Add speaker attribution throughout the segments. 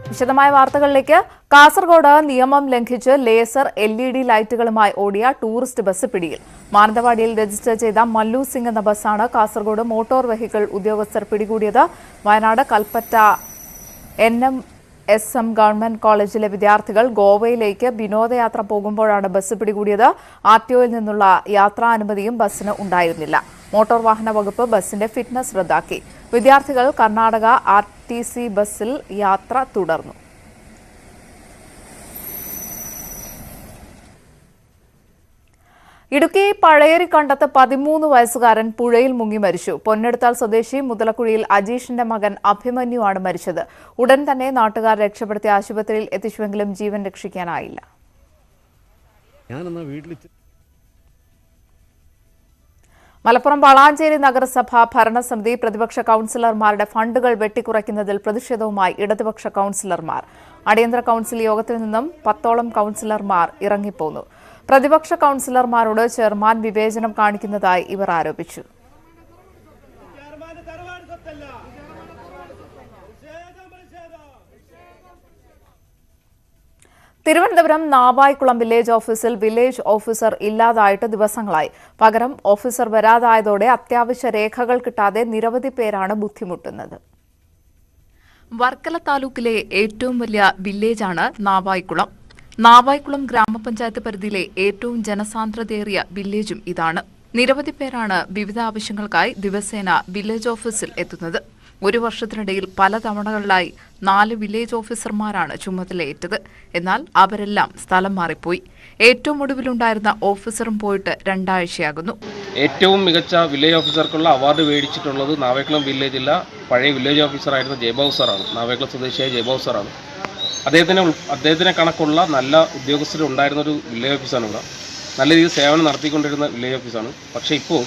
Speaker 1: വിശദമായ വാർത്തകളിലേക്ക്. കാസർഗോഡ് നിയമം ലംഘിച്ച് ലേസർ LED ലൈറ്റുകളുമായി ഓടിയ ടൂറിസ്റ്റ് ബസ് പിടിയിൽ. മാനന്തവാടിയിൽ രജിസ്റ്റർ ചെയ്ത മല്ലു സിംഗ് എന്ന ബസ്സാണ് കാസർഗോഡ് മോട്ടോർ വെഹിക്കിൾ ഉദ്യോഗസ്ഥർ പിടികൂടിയത്. വയനാട് കൽപ്പറ്റ NMSM ഗവൺമെന്റ് കോളേജിലെ വിദ്യാർത്ഥികൾ ഗോവയിലേക്ക് വിനോദയാത്ര പോകുമ്പോഴാണ് ബസ് പിടികൂടിയത്. RTOയിൽ നിന്നുള്ള യാത്രാനുമതിയും ബസ്സിന് ഉണ്ടായിരുന്നില്ല. മോട്ടോർ വാഹന വകുപ്പ് ബസിന്റെ ഫിറ്റ്നസ് റദ്ദാക്കി. വിദ്യാർത്ഥികൾ കർണാടക RTC ബസ്സിൽ യാത്ര തുടർന്നു. ഇടുക്കി പഴയരിക്കണ്ടത്ത് 13 വയസ്സുകാരൻ പുഴയിൽ മുങ്ങി മരിച്ചു. പൊന്നെടുത്താൽ സ്വദേശി മുതലക്കുഴിയിൽ അജീഷിന്റെ മകൻ അഭിമന്യുവാണ് മരിച്ചത്. ഉടൻ തന്നെ നാട്ടുകാർ രക്ഷപ്പെടുത്തി ആശുപത്രിയിൽ എത്തിച്ചുവെങ്കിലും ജീവൻ രക്ഷിക്കാനായില്ല. മലപ്പുറം വളാഞ്ചേരി നഗരസഭ ഭരണസമിതി പ്രതിപക്ഷ കൌൺസിലർമാരുടെ ഫണ്ടുകൾ വെട്ടിക്കുറയ്ക്കുന്നതിൽ പ്രതിഷേധവുമായി ഇടതുപക്ഷ കൌൺസിലർമാർ. അടിയന്തര കൌൺസിൽ യോഗത്തിൽ നിന്നും 10ഓളം കൌൺസിലർമാർ ഇറങ്ങിപ്പോന്നു. പ്രതിപക്ഷ കൌൺസിലർമാരോട് ചെയർമാൻ വിവേചനം കാണിക്കുന്നതായി ഇവർ ആരോപിച്ചു. തിരുവനന്തപുരം നാവായിക്കുളം വില്ലേജ് ഓഫീസിൽ വില്ലേജ് ഓഫീസർ ഇല്ലാതായിട്ട് ദിവസങ്ങളായി. പകരം ഓഫീസർ വരാതായതോടെ അത്യാവശ്യ രേഖകൾ കിട്ടാതെ നിരവധി പേരാണ് ബുദ്ധിമുട്ടുന്നത്. വർക്കല താലൂക്കിലെ ഏറ്റവും വലിയ വില്ലേജാണ് നാവായിക്കുളം. നാവായിക്കുളം ഗ്രാമപഞ്ചായത്ത് പരിധിയിലെ ഏറ്റവും ജനസാന്ദ്രതയേറിയ വില്ലേജും ഇതാണ്. നിരവധി പേരാണ് വിവിധ ആവശ്യങ്ങൾക്കായി ദിവസേന വില്ലേജ് ഓഫീസിൽ എത്തുന്നത്. ഒരു വർഷത്തിനിടയിൽ പല തവണകളിലായി 4 വില്ലേജ് ഓഫീസർമാരാണ് ചുമതലയേറ്റത്. എന്നാൽ അവരെല്ലാം സ്ഥലം മാറിപ്പോയി. ഏറ്റവും ഒടുവിലുണ്ടായിരുന്ന ഓഫീസറും പോയിട്ട് 2 ആഴ്ചയാകുന്നു.
Speaker 2: ഏറ്റവും മികച്ച വില്ലേജ് ഓഫീസർക്കുള്ള അവാർഡ് മേടിച്ചിട്ടുള്ളത് നാവായിക്കുളം വില്ലേജില്ല പഴയ വില്ലേജ് ഓഫീസറായിരുന്ന ജയബാബു സാറാണ്. നാവായിക്കുളം സ്വദേശിയായ ജയബാബു സാറാണ്. അദ്ദേഹത്തിന് കണക്കുള്ള നല്ല ഉദ്യോഗസ്ഥരുണ്ടായിരുന്ന ഒരു വില്ലേജ് ഓഫീസാണ് ഇവിടെ. നല്ല രീതിയിൽ സേവനം നടത്തിക്കൊണ്ടിരുന്ന വില്ലേജ് ഓഫീസാണ്. പക്ഷേ ഇപ്പോൾ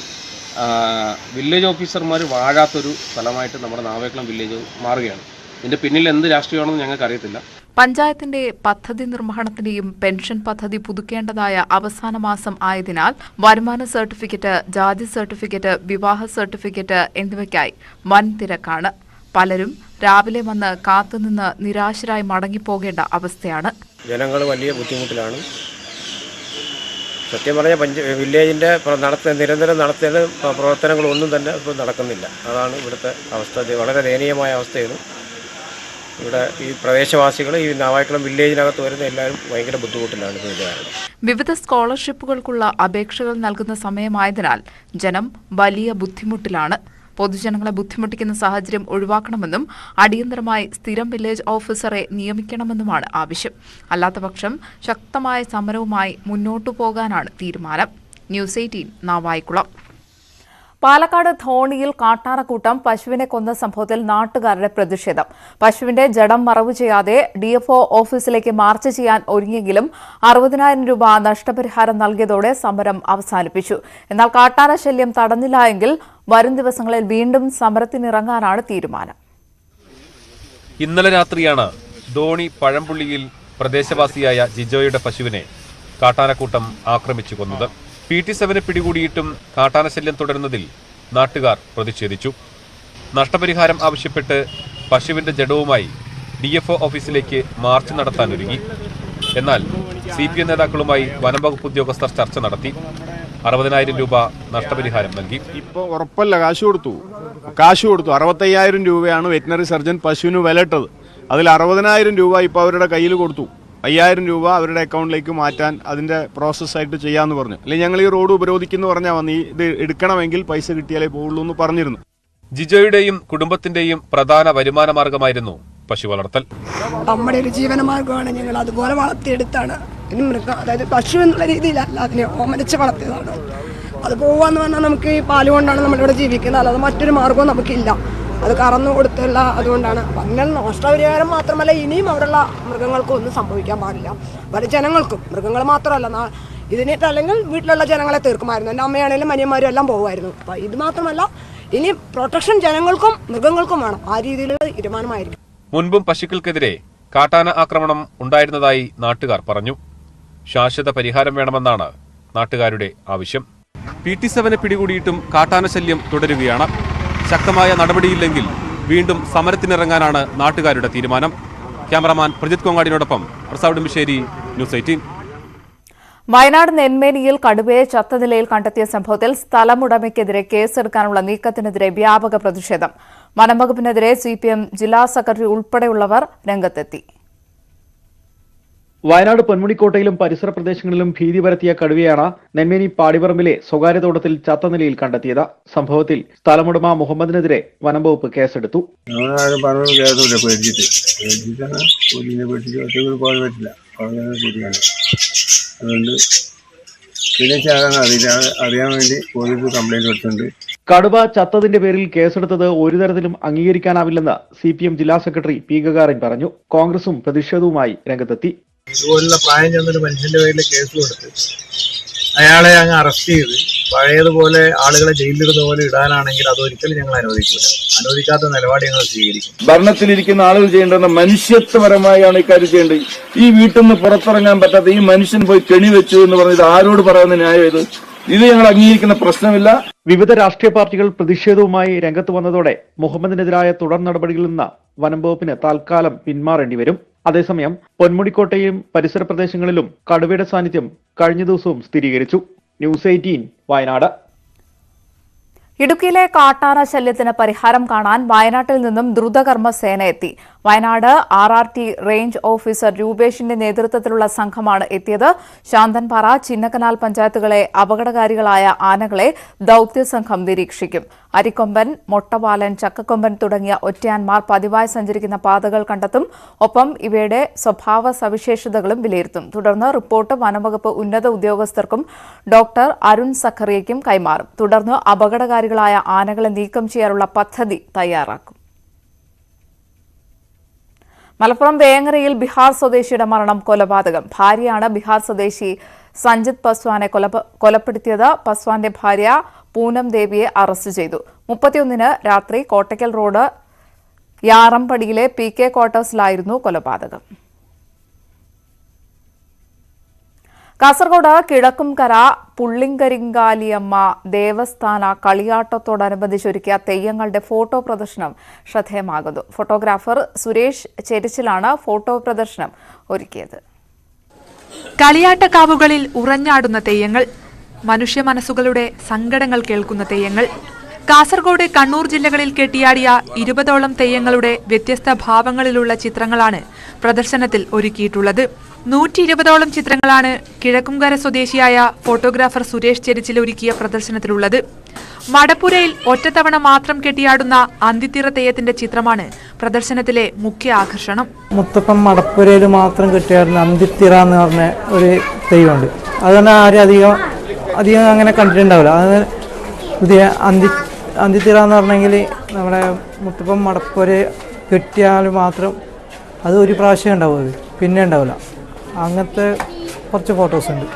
Speaker 2: വില്ലേജ് ഓഫീസർമാർ വാഴാത്തൊരു സ്ഥലമായിട്ട് നമ്മുടെ നാവായിക്കുളം വില്ലേജ് മാറുകയാണ്. ഇതിന്റെ പിന്നിൽ എന്ത് രാഷ്ട്രീയമാണെന്ന് ഞങ്ങൾക്ക് അറിയത്തില്ല.
Speaker 1: പഞ്ചായത്തിന്റെ പദ്ധതി നിർവഹണത്തിന്റെയും പെൻഷൻ പദ്ധതി പുതുക്കേണ്ടതായ അവസാന മാസം ആയതിനാൽ വരുമാന സർട്ടിഫിക്കറ്റ്, ജാതി സർട്ടിഫിക്കറ്റ്, വിവാഹ സർട്ടിഫിക്കറ്റ് എന്നിവയ്ക്കായി വൻ തിരക്കാണ്. പലരും രാവിലെ വന്ന് കാത്തുനിന്ന് നിരാശരായി മടങ്ങിപ്പോകേണ്ട അവസ്ഥയാണ്.
Speaker 3: ജനങ്ങൾ വലിയ ബുദ്ധിമുട്ടിലാണ്. സത്യം പറഞ്ഞാൽ വില്ലേജിൻ്റെ നിരന്തരം നടത്തേണ്ട പ്രവർത്തനങ്ങളൊന്നും തന്നെ ഇപ്പോൾ നടക്കുന്നില്ല. അതാണ് ഇവിടുത്തെ അവസ്ഥ. വളരെ ദയനീയമായ അവസ്ഥയാണ്. ഇവിടെ ഈ പ്രദേശവാസികൾ ഈ നാവായിക്കുളം വില്ലേജിനകത്ത് വരുന്ന എല്ലാവരും ഭയങ്കര ബുദ്ധിമുട്ടിലാണ് ഇതിൻ്റെ കാരണം.
Speaker 1: വിവിധ സ്കോളർഷിപ്പുകൾക്കുള്ള അപേക്ഷകൾ നൽകുന്ന സമയമായതിനാൽ ജനം വലിയ ബുദ്ധിമുട്ടിലാണ്. പൊതുജനങ്ങളെ ബുദ്ധിമുട്ടിക്കുന്ന സാഹചര്യം ഒഴിവാക്കണമെന്നും അടിയന്തരമായി സ്ഥിരം വില്ലേജ് ഓഫീസറെ നിയമിക്കണമെന്നുമാണ് ആവശ്യം. അല്ലാത്തപക്ഷം ശക്തമായ സമരവുമായി മുന്നോട്ടു പോകാനാണ് തീരുമാനം. ന്യൂസ് 18 നാവായിക്കുളം. പാലക്കാട് ധോണിയിൽ കാട്ടാനക്കൂട്ടം പശുവിനെ കൊന്ന സംഭവത്തിൽ നാട്ടുകാരുടെ പ്രതിഷേധം. പശുവിന്റെ ജഡം മറവു ചെയ്യാതെ DFO ഓഫീസിലേക്ക് മാർച്ച് ചെയ്യാൻ ഒരുങ്ങിയെങ്കിലും 60,000 രൂപ നഷ്ടപരിഹാരം നൽകിയതോടെ സമരം അവസാനിപ്പിച്ചു. എന്നാൽ കാട്ടാന ശല്യം തടഞ്ഞില്ല എങ്കിൽ വരും ദിവസങ്ങളിൽ വീണ്ടും സമരത്തിനിറങ്ങാനാണ് തീരുമാനം.
Speaker 4: ഇന്നലെ രാത്രിയാണ് ധോണി പഴംപുള്ളിയിൽ പ്രദേശവാസിയായ ജിജോയുടെ പശുവിനെ കാട്ടാനക്കൂട്ടം ആക്രമിച്ചു കൊന്നത്. PT7 പിടികൂടിയിട്ടും കാട്ടാനശല്യം തുടരുന്നതിൽ നാട്ടുകാർ പ്രതിഷേധിച്ചു. നഷ്ടപരിഹാരം ആവശ്യപ്പെട്ട് പശുവിന്റെ ജഡവുമായി DFO ഓഫീസിലേക്ക് മാർച്ച് നടത്താനൊരുങ്ങി. എന്നാൽ CPM നേതാക്കളുമായി വനംവകുപ്പ് ഉദ്യോഗസ്ഥർ ചർച്ച നടത്തി. 60,000 രൂപ നഷ്ടപരിഹാരം നൽകി.
Speaker 5: ഇപ്പോൾ ഉറപ്പല്ല, കാശ് കൊടുത്തു. 65,000 രൂപയാണ് വെറ്റിനറി സർജൻ പശുവിന് വിലയിട്ടത്. അതിൽ 60,000 രൂപ ഇപ്പോൾ അവരുടെ കയ്യിൽ കൊടുത്തു. 5,000 രൂപ അവരുടെ അക്കൗണ്ടിലേക്ക് മാറ്റാൻ അതിന്റെ പ്രോസസ്സായിട്ട് ചെയ്യാമെന്ന് പറഞ്ഞു. അല്ലെങ്കിൽ ഞങ്ങൾ ഈ റോഡ് ഉപരോധിക്കുന്നു പറഞ്ഞാൽ വന്ന് ഇത് എടുക്കണമെങ്കിൽ പൈസ കിട്ടിയാലേ പോകുള്ളൂ എന്ന് പറഞ്ഞിരുന്നു.
Speaker 4: ജിജോയുടെയും കുടുംബത്തിന്റെയും പ്രധാന വരുമാന മാർഗമായിരുന്നു പശു വളർത്തൽ.
Speaker 6: നമ്മുടെ ഒരു ജീവനമാർഗമാണ്. ഞങ്ങൾ അതുപോലെ വളർത്തിയെടുത്താണ്. അതായത് പശു എന്നുള്ള രീതിയിലല്ല, അതിനെ ഓമനിച്ച് വളർത്തിയതാണ്. അത് പോവാന്ന് പറഞ്ഞാൽ നമുക്ക് ഈ പാല് കൊണ്ടാണ് നമ്മളിവിടെ ജീവിക്കുന്നത്. അല്ലാതെ മറ്റൊരു മാർഗവും നമുക്കില്ല. അത് കറന്നു കൊടുത്തുള്ള അതുകൊണ്ടാണ്. അങ്ങനെ നഷ്ടപരിഹാരം മാത്രമല്ല, ഇനിയും അവിടെയുള്ള മൃഗങ്ങൾക്കും ഒന്നും സംഭവിക്കാൻ പാടില്ല. പല ജനങ്ങൾക്കും, മൃഗങ്ങൾ മാത്രമല്ല, ഇതിനിട്ട് അല്ലെങ്കിൽ വീട്ടിലുള്ള ജനങ്ങളെ തീർക്കുമായിരുന്നു. എൻ്റെ അമ്മയാണെങ്കിലും അനിയന്മാരും എല്ലാം പോകുമായിരുന്നു. അപ്പം ഇത് മാത്രമല്ല, ഇനി പ്രൊട്ടക്ഷൻ ജനങ്ങൾക്കും മൃഗങ്ങൾക്കും വേണം. ആ രീതിയിലുള്ള തീരുമാനമായിരിക്കും.
Speaker 4: മുൻപും പശുക്കൾക്കെതിരെ കാട്ടാന ആക്രമണം ഉണ്ടായിരുന്നതായി നാട്ടുകാർ പറഞ്ഞു. ശാശ്വത പരിഹാരം വേണമെന്നാണ് നാട്ടുകാരുടെ ആവശ്യം. PT7 പിടികൂടിയിട്ടും കാട്ടാന ശല്യം തുടരുകയാണ്. ശക്തമായ നടപടിയില്ലെങ്കിൽ വീണ്ടും സമരത്തിനിറങ്ങാനാണ് നാട്ടുകാരുടെ തീരുമാനം. ക്യാമറാമാൻ പ്രജിത് കൊങ്ങാടിനോടൊപ്പം പ്രസാദ് ഉടുമ്പശ്ശേരി, ന്യൂസ് 18.
Speaker 1: വയനാട് നെന്മേനിയിൽ കടുവയെ ചത്ത നിലയിൽ കണ്ടെത്തിയ സംഭവത്തിൽ സ്ഥലമുടമയ്ക്കെതിരെ കേസെടുക്കാനുള്ള നീക്കത്തിനെതിരെ വ്യാപക പ്രതിഷേധം. വനംവകുപ്പിനെതിരെ CPM ജില്ലാ സെക്രട്ടറി ഉൾപ്പെടെയുള്ളവർ രംഗത്തെത്തി.
Speaker 7: വയനാട് പൊന്മുടിക്കോട്ടയിലും പരിസര പ്രദേശങ്ങളിലും ഭീതി പരത്തിയ കടുവയാണ് നെന്മേനി പാടിപ്പറമ്പിലെ സ്വകാര്യ തോട്ടത്തിൽ ചത്ത നിലയിൽ കണ്ടെത്തിയത്. സംഭവത്തിൽ സ്ഥലമുടമ മുഹമ്മദിനെതിരെ വനംവകുപ്പ് കേസെടുത്തു. കടുവ ചത്തതിന്റെ പേരിൽ കേസെടുത്തത് ഒരു തരത്തിലും അംഗീകരിക്കാനാവില്ലെന്ന് CPM ജില്ലാ സെക്രട്ടറി P. ഗഗാറിൻ പറഞ്ഞു. കോൺഗ്രസും പ്രതിഷേധവുമായി രംഗത്തെത്തി.
Speaker 8: ഇതുപോലുള്ള പ്രായം ചെന്നൊരു മനുഷ്യന്റെ പേരിൽ കേസ് കൊടുത്ത് അയാളെ അങ്ങ് അറസ്റ്റ് ചെയ്ത് പഴയതുപോലെ ആളുകളെ ജയിലിലിടുന്ന പോലെ ഇടാനാണെങ്കിൽ അതൊരിക്കലും ഞങ്ങൾ അനുവദിക്കില്ല. അനുവദിക്കാത്ത നിലപാട് ഞങ്ങൾ സ്വീകരിക്കും.
Speaker 9: ഭരണത്തിലിരിക്കുന്ന ആളുകൾ ചെയ്യേണ്ടത് മനുഷ്യത്വപരമായാണ് ഇക്കാര്യം ചെയ്യേണ്ടത്. ഈ വീട്ടിൽ നിന്ന് പുറത്തിറങ്ങാൻ പറ്റാത്ത ഈ മനുഷ്യൻ പോയി കെണി വെച്ചു എന്ന് പറഞ്ഞത് ആരോട് പറയുന്ന ന്യായം ഇത് ഞങ്ങൾ അംഗീകരിക്കുന്ന പ്രശ്നമില്ല.
Speaker 7: വിവിധ രാഷ്ട്രീയ പാർട്ടികൾ പ്രതിഷേധവുമായി രംഗത്ത് വന്നതോടെ മുഹമ്മദിനെതിരായ തുടർ നടപടികളിൽ നിന്ന് വനംവകുപ്പിന് തൽക്കാലം പിന്മാറേണ്ടി വരും. അതേസമയം പൊന്മുടിക്കോട്ടയും പരിസര പ്രദേശങ്ങളിലും കടുവയുടെ സാന്നിധ്യം കഴിഞ്ഞ ദിവസവും സ്ഥിരീകരിച്ചു. ന്യൂസ് 18 വയനാട്.
Speaker 1: ഇടുക്കിയിലെ കാട്ടാന ശല്യത്തിന് പരിഹാരം കാണാൻ വയനാട്ടിൽ നിന്നും ദ്രുതകർമ്മ സേന എത്തി. വയനാട് RRT റേഞ്ച് ഓഫീസർ രൂപേഷിന്റെ നേതൃത്വത്തിലുള്ള സംഘമാണ് എത്തിയത്. ശാന്തൻപാറ, ചിന്നക്കനാൽ പഞ്ചായത്തുകളെ അപകടകാരികളായ ആനകളെ ദൌത്യസംഘം നിരീക്ഷിക്കും. അരിക്കൊമ്പൻ, മൊട്ടപാലൻ, ചക്കക്കൊമ്പൻ തുടങ്ങിയ ഒറ്റയാന്മാർ പതിവായി സഞ്ചരിക്കുന്ന പാതകൾ കണ്ടെത്തും. ഒപ്പം ഇവയുടെ സ്വഭാവ സവിശേഷതകളും വിലയിരുത്തും. തുടർന്ന് റിപ്പോർട്ട് വനംവകുപ്പ് ഉന്നത ഉദ്യോഗസ്ഥർക്കും ഡോക്ടർ അരുൺ സഖറിയയ്ക്കും കൈമാറും. തുടർന്ന് അപകടകാരികളായ ആനകളെ നീക്കം ചെയ്യാനുള്ള പദ്ധതി തയ്യാറാക്കും. മലപ്പുറം വേങ്ങരയിൽ ബീഹാർ സ്വദേശിയുടെ മരണം കൊലപാതകം. ഭാര്യയാണ് ബീഹാർ സ്വദേശി സഞ്ജിത് പസ്വാനെ കൊലപ്പെടുത്തിയത്. പസ്വാന്റെ ഭാര്യ പൂനം ദേവിയെ അറസ്റ്റ് ചെയ്തു. 31-ന് രാത്രി കോട്ടയ്ക്കൽ റോഡ് യാറമ്പടിയിലെ PK ക്വാർട്ടേഴ്സിലായിരുന്നു കൊലപാതകം. കാസർഗോഡ് കിഴക്കുംകര പുള്ളിങ്കരിങ്കാലിയമ്മ ദേവസ്ഥാന കളിയാട്ടത്തോടനുബന്ധിച്ച് ഒരുക്കിയ തെയ്യങ്ങളുടെ ഫോട്ടോ പ്രദർശനം ശ്രദ്ധേയമാകുന്നു. ഫോട്ടോഗ്രാഫർ സുരേഷ് ചെരിച്ചിലാണ് ഫോട്ടോ പ്രദർശനം ഒരുക്കിയത്.
Speaker 10: കളിയാട്ടക്കാവുകളിൽ ഉറഞ്ഞാടുന്ന തെയ്യങ്ങൾ, മനുഷ്യ മനസ്സുകളുടെ സങ്കടങ്ങൾ കേൾക്കുന്ന തെയ്യങ്ങൾ. കാസർഗോഡ്, കണ്ണൂർ ജില്ലകളിൽ കെട്ടിയാടിയ 20ഓളം തെയ്യങ്ങളുടെ വ്യത്യസ്ത ഭാവങ്ങളിലുള്ള ചിത്രങ്ങളാണ് പ്രദർശനത്തിൽ ഒരുക്കിയിട്ടുള്ളത്. 120ഓളം ചിത്രങ്ങളാണ് കിഴക്കുംകര സ്വദേശിയായ ഫോട്ടോഗ്രാഫർ സുരേഷ് ചെരിച്ചിൽ ഒരുക്കിയ പ്രദർശനത്തിലുള്ളത്. മടപ്പുരയിൽ ഒറ്റത്തവണ മാത്രം കെട്ടിയാടുന്ന അന്തിത്തിറ തെയ്യത്തിന്റെ ചിത്രമാണ് പ്രദർശനത്തിലെ മുഖ്യ ആകർഷണം.
Speaker 11: മുത്തപ്പം മടപ്പുരയിൽ മാത്രം കെട്ടിയാടുന്ന അന്തിത്തിറ എന്ന് പറഞ്ഞ ഒരു തെയ്യമുണ്ട്. അതുതന്നെ ആരും അധികം അങ്ങനെ കണ്ടിട്ടുണ്ടാവില്ല. അത് പുതിയ അന്തിത്തിറ എന്ന് പറഞ്ഞെങ്കിൽ നമ്മുടെ മുത്തപ്പം മടപ്പുര കെട്ടിയാൽ മാത്രം അത് ഒരു പ്രാവശ്യം ഉണ്ടാവും, പിന്നെ ഉണ്ടാവില്ല. അങ്ങനത്തെ കുറച്ച് ഫോട്ടോസ് ഉണ്ട്.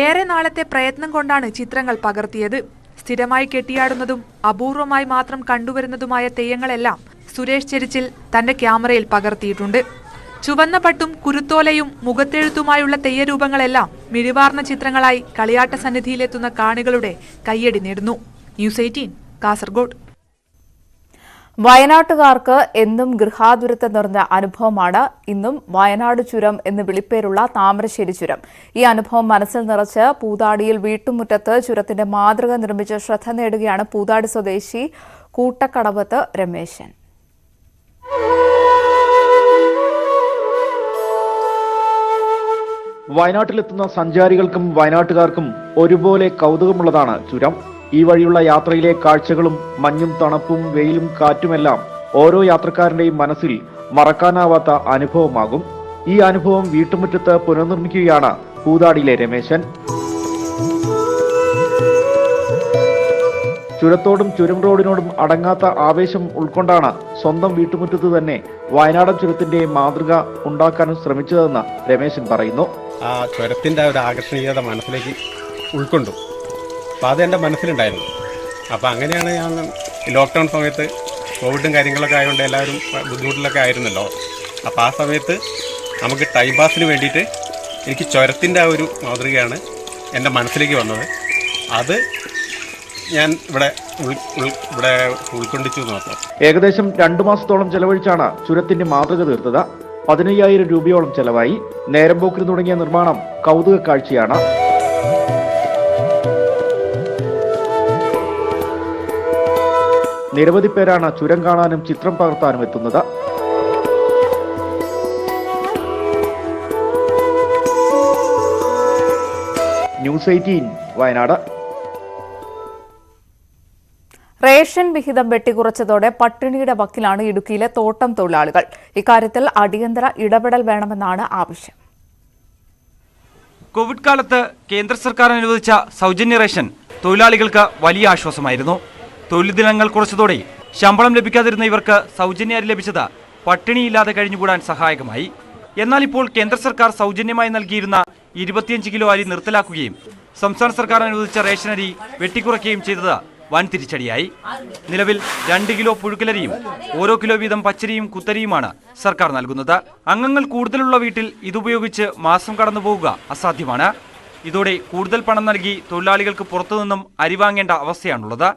Speaker 10: ഏറെ നാളത്തെ പ്രയത്നം കൊണ്ടാണ് ചിത്രങ്ങൾ പകർത്തിയത്. സ്ഥിരമായി കെട്ടിയാടുന്നതും അപൂർവമായി മാത്രം കണ്ടുവരുന്നതുമായ തെയ്യങ്ങളെല്ലാം സുരേഷ് ചെരിച്ചിൽ തന്റെ ക്യാമറയിൽ പകർത്തിയിട്ടുണ്ട്. ചുവന്ന പട്ടും കുരുത്തോലയും മുഖത്തെഴുത്തുമായുള്ള തെയ്യരൂപങ്ങളെല്ലാം മിഴിവാർന്ന ചിത്രങ്ങളായി കളിയാട്ട സന്നിധിയിലെത്തുന്ന കാണികളുടെ കയ്യടി നേടുന്നു. ന്യൂസ് 18 കാസർഗോഡ്.
Speaker 1: വയനാട്ടുകാർക്ക് എന്നും ഗൃഹാതുരത്വം നിറഞ്ഞ അനുഭവമാണ് ഇന്നും വയനാട് ചുരം എന്ന് വിളിപ്പേരുള്ള താമരശ്ശേരി ചുരം. ഈ അനുഭവം മനസ്സിൽ നിറച്ച് പൂതാടിയിൽ വീട്ടുമുറ്റത്ത് ചുരത്തിന്റെ മാതൃക നിർമ്മിച്ച് ശ്രദ്ധ നേടുകയാണ് പൂതാടി സ്വദേശി കൂട്ടക്കടവത്ത് രമേശൻ.
Speaker 7: വയനാട്ടിലെത്തുന്ന സഞ്ചാരികൾക്കും വയനാട്ടുകാർക്കും ഒരുപോലെ കൗതുകമുള്ളതാണ് ചുരം. ഈ വഴിയുള്ള യാത്രയിലെ കാഴ്ചകളും മഞ്ഞും തണുപ്പും വെയിലും കാറ്റുമെല്ലാം ഓരോ യാത്രക്കാരന്റെയും മനസ്സിൽ മറക്കാനാവാത്ത അനുഭവമാകും. ഈ അനുഭവം വീട്ടുമുറ്റത്ത് പുനർനിർമ്മിക്കുകയാണ് പൂതാടിയിലെ രമേശൻ. ചുരത്തോടും ചുരം റോഡിനോടും അടങ്ങാത്ത ആവേശം ഉൾക്കൊണ്ടാണ് സ്വന്തം വീട്ടുമുറ്റത്ത് തന്നെ വയനാടൻ ചുരത്തിന്റെ മാതൃക ഉണ്ടാക്കാനും ശ്രമിച്ചതെന്ന് രമേശൻ പറയുന്നു.
Speaker 12: ആ ചുരത്തിന്റെ ഒരു ആകർഷണീയത മനസ്സിലേക്ക് ഉൾക്കൊണ്ടു. അപ്പോൾ അത് എൻ്റെ മനസ്സിലുണ്ടായിരുന്നു. അപ്പോൾ അങ്ങനെയാണ് ഞാൻ ലോക്ക്ഡൗൺ സമയത്ത് കോവിഡും കാര്യങ്ങളൊക്കെ ആയതുകൊണ്ട് എല്ലാവരും ബുദ്ധിമുട്ടിലൊക്കെ ആയിരുന്നല്ലോ. അപ്പോൾ ആ സമയത്ത് നമുക്ക് ടൈം പാസിന് വേണ്ടിയിട്ട് എനിക്ക് ചുരത്തിൻ്റെ ആ ഒരു മാതൃകയാണ് എൻ്റെ മനസ്സിലേക്ക് വന്നത്. അത് ഞാൻ ഇവിടെ ഉൾക്കൊണ്ടിച്ചു മാത്രം.
Speaker 7: ഏകദേശം 2 മാസത്തോളം ചെലവഴിച്ചാണ് ചുരത്തിന്റെ മാതൃക തീർത്തത്. 15,000 രൂപയോളം ചെലവായി. നേരമ്പോക്കിന് തുടങ്ങിയ നിർമ്മാണം കൗതുക കാഴ്ചയാണ്. നിരവധി പേരാണ് ചുരം കാണാനും ചിത്രം പകർത്താനും എത്തുന്നത്. ന്യൂസ് 18 വയനാട്.
Speaker 1: റേഷൻ വിഹിതം വെട്ടിക്കുറച്ചതോടെ പട്ടിണിയുടെ വക്കിലാണ് ഇടുക്കിയിലെ തോട്ടം തൊഴിലാളികൾ. ഇക്കാര്യത്തിൽ അടിയന്തര ഇടപെടൽ വേണമെന്നാണ് ആവശ്യം.
Speaker 13: കോവിഡ് കാലത്ത് കേന്ദ്ര സർക്കാർ അനുവദിച്ച സൗജന്യ റേഷൻ തൊഴിലാളികൾക്ക് വലിയ ആശ്വാസമായിരുന്നു. തൊഴിൽ ദിനങ്ങൾ കുറച്ചതോടെ ശമ്പളം ലഭിക്കാതിരുന്ന ഇവർക്ക് സൗജന്യ അരി ലഭിച്ചത് പട്ടിണിയില്ലാതെ കഴിഞ്ഞുകൂടാൻ സഹായകമായി. എന്നാൽ ഇപ്പോൾ കേന്ദ്ര സർക്കാർ സൗജന്യമായി നൽകിയിരുന്ന 25 കിലോ അരി നിർത്തലാക്കുകയും സംസ്ഥാന സർക്കാർ അനുവദിച്ച റേഷൻ അരി വെട്ടിക്കുറയ്ക്കുകയും ചെയ്തത് വൻ തിരിച്ചടിയായി. നിലവിൽ 2 കിലോ പുഴുക്കലരിയും ഓരോ കിലോ വീതം പച്ചരിയും കുത്തരിയുമാണ് സർക്കാർ നൽകുന്നത്. അംഗങ്ങൾ കൂടുതലുള്ള വീട്ടിൽ ഇതുപയോഗിച്ച് മാസം കടന്നുപോവുക അസാധ്യമാണ്. ഇതോടെ കൂടുതൽ പണം നൽകി തൊഴിലാളികൾക്ക് പുറത്തുനിന്നും അരി വാങ്ങേണ്ട അവസ്ഥയാണുള്ളത്.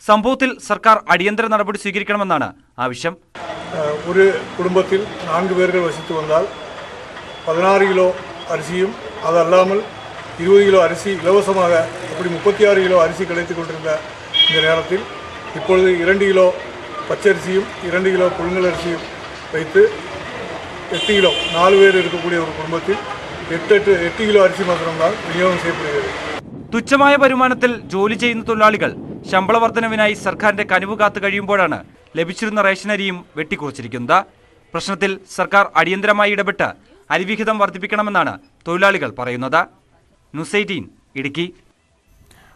Speaker 13: സംഭവത്തിൽ സർക്കാർ അടിയന്തര നടപടി സ്വീകരിക്കണമെന്നാണ് ആവശ്യം.
Speaker 14: ഒരു കുടുംബത്തിൽ 4 പേരുടെ വശത്ത് വന്നാൽ 16 കിലോ அரிசியும் அது அல்லாமல் 20 கிலோ அரிசி இலவசமாக அப்படி 36 கிலோ அரிசி கிடைத்துக் கொண்டிருந்த இந்த நேரத்தில் இப்பொழுது 2 கிலோ பச்சரிசியும் 2 கிலோ புழுங்கல் அரிசியும் வைத்து 8 கிலோ 4 பேர் இருக்கக்கூடிய ஒரு குடும்பத்தில் 8 കിലോ അരിസി മാത്രമാണ് വിനിയോഗം ചെയ്യപ്പെടുന്നത്.
Speaker 13: തുച്ഛമായ വരുമാനത്തിൽ ജോലി ചെയ്യുന്ന തൊഴിലാളികൾ ശമ്പള വർധനവിനായി സർക്കാരിന്റെ കനിവ് കാത്തു കഴിയുമ്പോഴാണ് ലഭിച്ചിരുന്ന റേഷൻ അരിയും വെട്ടിക്കുറച്ചിരിക്കുന്നത്. പ്രശ്നത്തിൽ സർക്കാർ അടിയന്തരമായി ഇടപെട്ട് അരിവിഹിതം വർദ്ധിപ്പിക്കണമെന്നാണ് തൊഴിലാളികൾ പറയുന്നത്. ന്യൂസ് 18 ഇടുക്കി.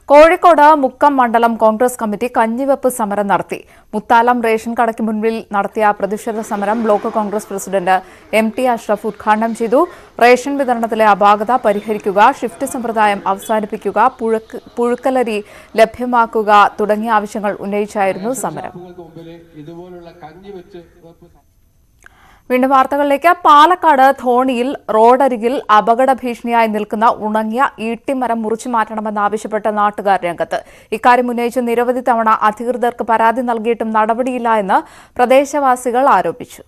Speaker 1: കോഴിക്കോട് മുക്കം മണ്ഡലം കോൺഗ്രസ് കമ്മിറ്റി കഞ്ഞിവെപ്പ് സമരം നടത്തി. മുത്താലം റേഷൻ കടയ്ക്ക് മുൻപിൽ നടത്തിയ പ്രതിഷേധ സമരം block Congress president MT Ashraf ഉദ്ഘാടനം ചെയ്തു. റേഷൻ വിതരണത്തിലെ അപാകത പരിഹരിക്കുക, ഷിഫ്റ്റ് സമ്പ്രദായം അവസാനിപ്പിക്കുക, പുഴുക്കലരി ലഭ്യമാക്കുക തുടങ്ങിയ ആവശ്യങ്ങൾ ഉന്നയിച്ചായിരുന്നു സമരം. വീണ്ടും വാർത്തകളിലേക്ക്. പാലക്കാട് ധോണിയിൽ റോഡരികിൽ അപകട ഭീഷണിയായി നിൽക്കുന്ന ഉണങ്ങിയ ഈട്ടിമരം മുറിച്ചു മാറ്റണമെന്നാവശ്യപ്പെട്ട നാട്ടുകാർ രംഗത്ത്. ഇക്കാര്യം ഉന്നയിച്ച് നിരവധി തവണ അധികൃതർക്ക് പരാതി നൽകിയിട്ടും നടപടിയില്ല എന്ന് പ്രദേശവാസികൾ ആരോപിച്ചു.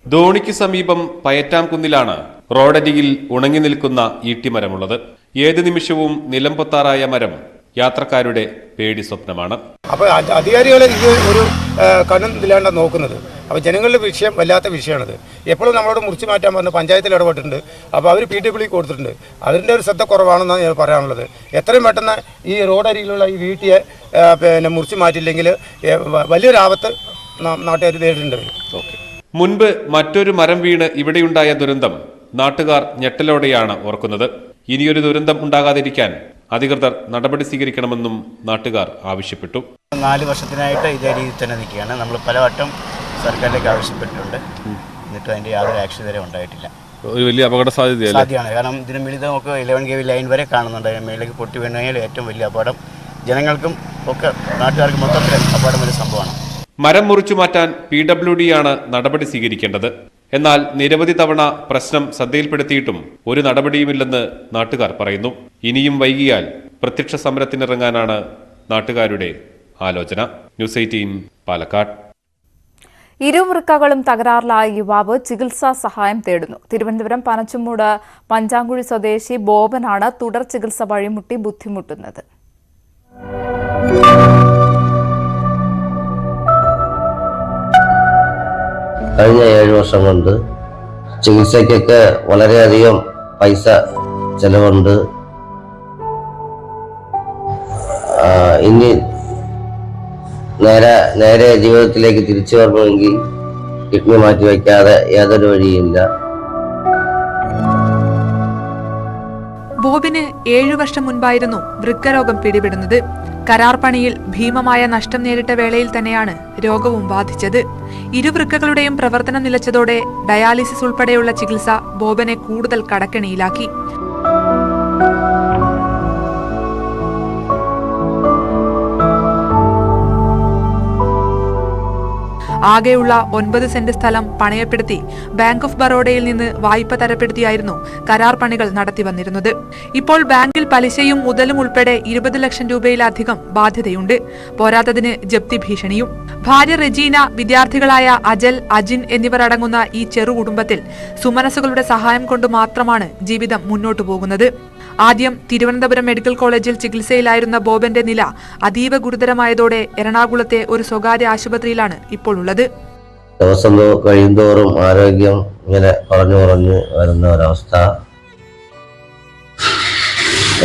Speaker 4: ധോണിക്ക് സമീപം പയറ്റാംകുന്നിലാണ് റോഡരികിൽ ഉണങ്ങി നിൽക്കുന്ന ഈട്ടിമരമുള്ളത്. ഏത് നിമിഷവും നിലംപൊത്താറായ മരം യാത്രക്കാരുടെ പേടി സ്വപ്നമാണ്.
Speaker 3: അപ്പോൾ അധികാരികൾ ഇത് ഒരു കണ്ണും ഇല്ലാണ്ട് നോക്കുന്നത്. അപ്പോൾ ജനങ്ങളുടെ വിഷയം വല്ലാത്ത വിഷയമാണിത്. എപ്പോഴും നമ്മളോട് മുറിച്ച് മാറ്റാൻ പറഞ്ഞ് പഞ്ചായത്തിൽ ഇടപെട്ടിട്ടുണ്ട്. അപ്പോൾ അവർ PWD കൊടുത്തിട്ടുണ്ട്. അതിൻ്റെ ഒരു ശ്രദ്ധ കുറവാണെന്നാണ് ഞാൻ പറയാനുള്ളത്. എത്രയും പെട്ടെന്ന് ഈ റോഡരികിലുള്ള ഈ വീട്ടിയെ മുറിച്ച് മാറ്റില്ലെങ്കിൽ വലിയൊരു ആപത്ത് നാട്ടുകാർ നേരിടേണ്ടി വരും.
Speaker 4: മുൻപ് മറ്റൊരു മരം വീണ് ഇവിടെയുണ്ടായ ദുരന്തം നാട്ടുകാർ ഞെട്ടലോടെയാണ് ഓർക്കുന്നത്. ഇനിയൊരു ദുരന്തം ഉണ്ടാകാതിരിക്കാൻ അധികൃതർ നടപടി സ്വീകരിക്കണമെന്നും നാട്ടുകാർ ആവശ്യപ്പെട്ടു.
Speaker 15: 4 വർഷത്തിനായിട്ട് ഇതേ രീതിയിൽ തന്നെ നിൽക്കുകയാണ്. നമ്മൾ പലവട്ടം സർക്കാരിലേക്ക് ആവശ്യപ്പെട്ടിട്ടുണ്ട്. എന്നിട്ടും അതിൻ്റെ യാതൊരു ആക്ഷൻ വരെ ഉണ്ടായിട്ടില്ല.
Speaker 4: ഒരു വലിയ അപകട
Speaker 15: സാധ്യതയാണ്. കാരണം ഇതിന് മുകളിൽ നമുക്ക് 11 kV ലൈൻ വരെ കാണുന്നുണ്ട്. അതിന് മേലേക്ക് പൊട്ടി വീണാൽ ഏറ്റവും വലിയ അപകടം ജനങ്ങൾക്കും ഒക്കെ നാട്ടുകാർക്കും മൊത്തത്തിൽ അപകടം ഒരു സംഭവമാണ്.
Speaker 4: മരം മുറിച്ചു മാറ്റാൻ PWD ആണ് നടപടി സ്വീകരിക്കേണ്ടത്. എന്നാൽ നിരവധി തവണ പ്രശ്നം ശ്രദ്ധയിൽപ്പെടുത്തിയിട്ടും ഒരു നടപടിയുമില്ലെന്ന് നാട്ടുകാർ പറയുന്നു. ഇനിയും വൈകിയാൽ പ്രത്യക്ഷ സമരത്തിനിറങ്ങാനാണ് നാട്ടുകാരുടെ ആലോചന. ന്യൂസ് 18 പാലക്കാട്.
Speaker 1: ഇരുവൃക്കകളും തകരാറിലായ യുവാവ് ചികിത്സാ സഹായം തേടുന്നു. തിരുവനന്തപുരം പനച്ചുമൂട് പഞ്ചാങ്കുഴി സ്വദേശി ബോബനാണ് തുടർ ചികിത്സ വഴിമുട്ടി ബുദ്ധിമുട്ടുന്നത്.
Speaker 16: കഴിഞ്ഞ 7 വർഷം കൊണ്ട് ചികിത്സയ്ക്കൊക്കെ വളരെയധികം പൈസ ചെലവുണ്ട്. ഇനി നേരെ ജീവിതത്തിലേക്ക് തിരിച്ചു വരണമെങ്കിൽ കിഡ്നി മാറ്റിവെക്കാതെ യാതൊരു വഴിയില്ല.
Speaker 10: ബോബിന് 7 വർഷം മുൻപായിരുന്നു വൃക്കരോഗം പിടിപെടുന്നത്. കരാർ പണിയിൽ ഭീമമായ നഷ്ടം നേരിട്ട വേളയിൽ തന്നെയാണ് രോഗവും ബാധിച്ചത്. ഇരുവൃക്കകളുടെയും പ്രവർത്തനം നിലച്ചതോടെ ഡയാലിസിസ് ഉൾപ്പെടെയുള്ള ചികിത്സ ബോബനെ കൂടുതൽ കടക്കെണിയിലാക്കി. ആകെയുള്ള 9 സെന്റ് സ്ഥലം പണയപ്പെടുത്തി ബാങ്ക് ഓഫ് ബറോഡയിൽ നിന്ന് വായ്പ തരപ്പെടുത്തിയായിരുന്നു കരാർ പണികൾ നടത്തി വന്നിരുന്നത്. ഇപ്പോൾ ബാങ്കിൽ പലിശയും മുതലും ഉൾപ്പെടെ 20 ലക്ഷം രൂപയിലധികം ബാധ്യതയുണ്ട്. പോരാത്തതിന് ജപ്തി ഭീഷണിയും. ഭാര്യ റെജീന, വിദ്യാർത്ഥികളായ അജൽ, അജിൻ എന്നിവർ അടങ്ങുന്ന ഈ ചെറു കുടുംബത്തിൽ സുമനസുകളുടെ സഹായം കൊണ്ട് മാത്രമാണ് ജീവിതം മുന്നോട്ടു പോകുന്നത്. ആദ്യം തിരുവനന്തപുരം മെഡിക്കൽ കോളേജിൽ ചികിത്സയിലായിരുന്ന ബോബന്റെ നില അതീവ ഗുരുതരമായതോടെ എറണാകുളത്തെ ഒരു സ്വകാര്യ ആശുപത്രിയിലാണ് ഇപ്പോൾ ഉള്ളത്.
Speaker 16: ദിവസം കഴിയുന്തോറും ആരോഗ്യം ഇങ്ങനെ കുറഞ്ഞു വരുന്ന ഒരവസ്ഥ.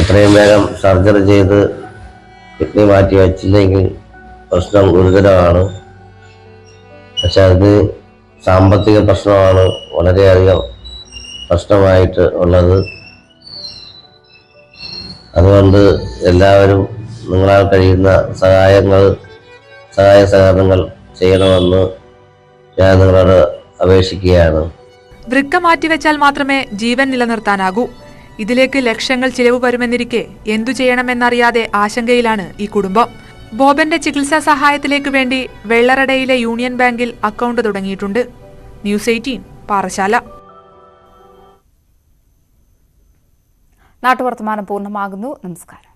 Speaker 16: എത്രയും വേഗം സർജറി ചെയ്ത് കിഡ്നി മാറ്റി വച്ചില്ലെങ്കിൽ പ്രശ്നം ഗുരുതരമാണ്. പക്ഷെ അതിന് സാമ്പത്തിക പ്രശ്നമാണ് വളരെയധികം പ്രശ്നമായിട്ട് ഉള്ളത്. അതുകൊണ്ട് എല്ലാവരും നിങ്ങളാൽ കഴിയുന്ന സഹായ സഹകരണങ്ങൾ ചെയ്യണമെന്ന് ഞാൻ നിങ്ങളോട് അപേക്ഷിക്കുകയാണ്.
Speaker 10: വൃക്ക മാറ്റിവെച്ചാൽ മാത്രമേ ജീവൻ നിലനിർത്താനാകൂ. ഇതിലേക്ക് ലക്ഷങ്ങൾ ചിലവ് വരുമെന്നിരിക്കെ എന്തു ചെയ്യണമെന്നറിയാതെ ആശങ്കയിലാണ് ഈ കുടുംബം. ബോബന്റെ ചികിത്സാ സഹായത്തിലേക്ക് വേണ്ടി വെള്ളറടയിലെ യൂണിയൻ ബാങ്കിൽ അക്കൗണ്ട് തുടങ്ങിയിട്ടുണ്ട്. ന്യൂസ് 18 പാറശാല.
Speaker 1: നാട്ടുവർത്തമാനം പൂർണ്ണമാകുന്നു. നമസ്കാരം.